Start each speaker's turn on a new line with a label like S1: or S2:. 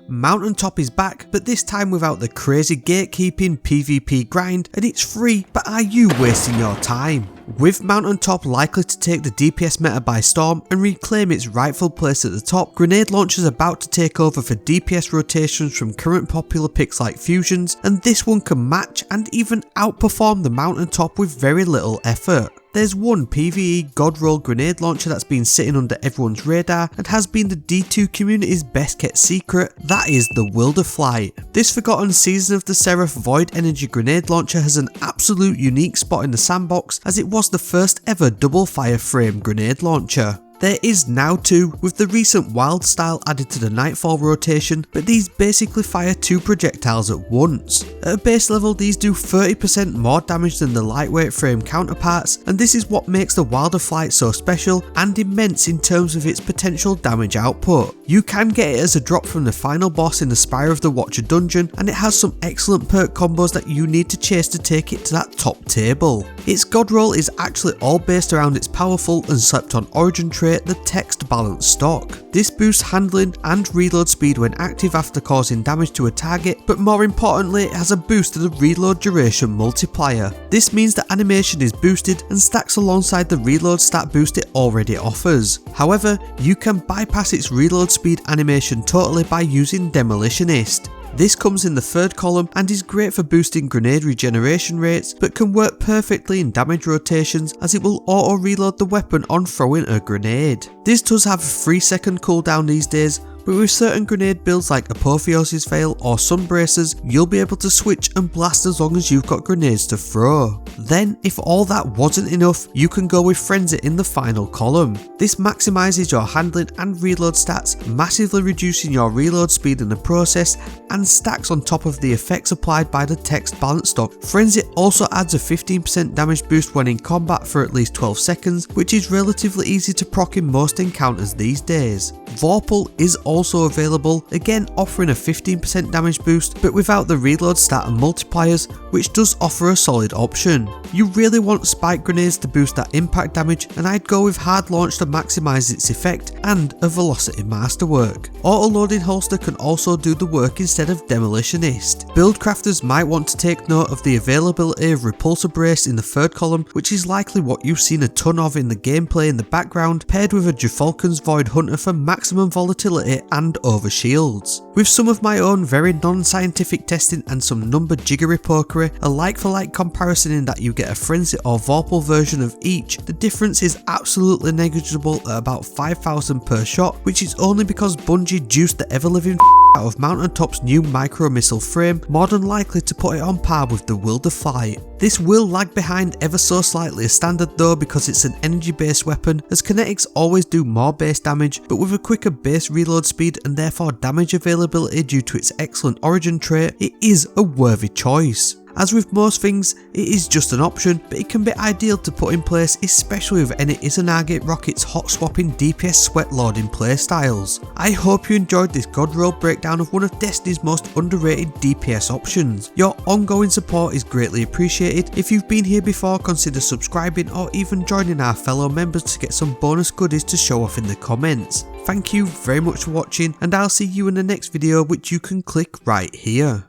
S1: Mountaintop is back, but this time without the crazy gatekeeping PvP grind, and it's free, but are you wasting your time? With Mountaintop likely to take the DPS meta by storm and reclaim its rightful place at the top, Grenade Launcher is about to take over for DPS rotations from current popular picks like Fusions, and this one can match and even outperform the Mountaintop with very little effort. There's one PvE god roll grenade launcher that's been sitting under everyone's radar and has been the D2 community's best kept secret, that is the Wilderflight. This forgotten season of the Seraph Void Energy Grenade Launcher has an absolute unique spot in the sandbox, as it was the first ever double fire frame grenade launcher. There is now two, with the recent wild style added to the Nightfall rotation, but these basically fire two projectiles at once. At a base level, these do 30% more damage than the lightweight frame counterparts, and this is what makes the Wilderflight so special and immense in terms of its potential damage output. You can get it as a drop from the final boss in the Spire of the Watcher dungeon, and it has some excellent perk combos that you need to chase to take it to that top table. Its god roll is actually all based around its powerful and slept on origin trait, the text balance stock. This boosts handling and reload speed when active after causing damage to a target, but more importantly it has a boost to the reload duration multiplier. This means the animation is boosted and stacks alongside the reload stat boost it already offers. However, you can bypass its reload speed animation totally by using Demolitionist. This comes in the third column and is great for boosting grenade regeneration rates, but can work perfectly in damage rotations as it will auto reload the weapon on throwing a grenade. This does have a 3-second cooldown these days, but with certain grenade builds like Apotheosis Veil or Sunbracers, you'll be able to switch and blast as long as you've got grenades to throw. Then, if all that wasn't enough, you can go with Frenzy in the final column. This maximises your handling and reload stats, massively reducing your reload speed in the process, and stacks on top of the effects applied by the text balance stock. Frenzy also adds a 15% damage boost when in combat for at least 12 seconds, which is relatively easy to proc in most encounters these days. Vorpal is also available, again offering a 15% damage boost, but without the reload stat and multipliers, which does offer a solid option. You really want spike grenades to boost that impact damage, and I'd go with hard launch to maximise its effect, and a velocity masterwork. Auto loading holster can also do the work instead of Demolitionist. Build crafters might want to take note of the availability of Repulsor Brace in the third column, which is likely what you've seen a ton of in the gameplay in the background, paired with a Jafalcon's Void Hunter for maximum volatility and over shields. With some of my own very non-scientific testing and some number jiggery pokery, a like-for-like comparison in that you get a Frenzy or Vorpal version of each, the difference is absolutely negligible at about 5,000 per shot, which is only because Bungie juiced the ever-living out of Mountaintop's new micro missile frame, more than likely to put it on par with the Wilderflight. This will lag behind ever so slightly as standard though, because it's an energy based weapon, as kinetics always do more base damage, but with a quicker base reload speed and therefore damage availability due to its excellent origin trait, it is a worthy choice. As with most things, it is just an option, but it can be ideal to put in place, especially with any Izanagi Rocket's hot swapping DPS sweat loading playstyles. I hope you enjoyed this god roll breakdown of one of Destiny's most underrated DPS options. Your ongoing support is greatly appreciated. If you've been here before, consider subscribing or even joining our fellow members to get some bonus goodies to show off in the comments. Thank you very much for watching, and I'll see you in the next video, which you can click right here.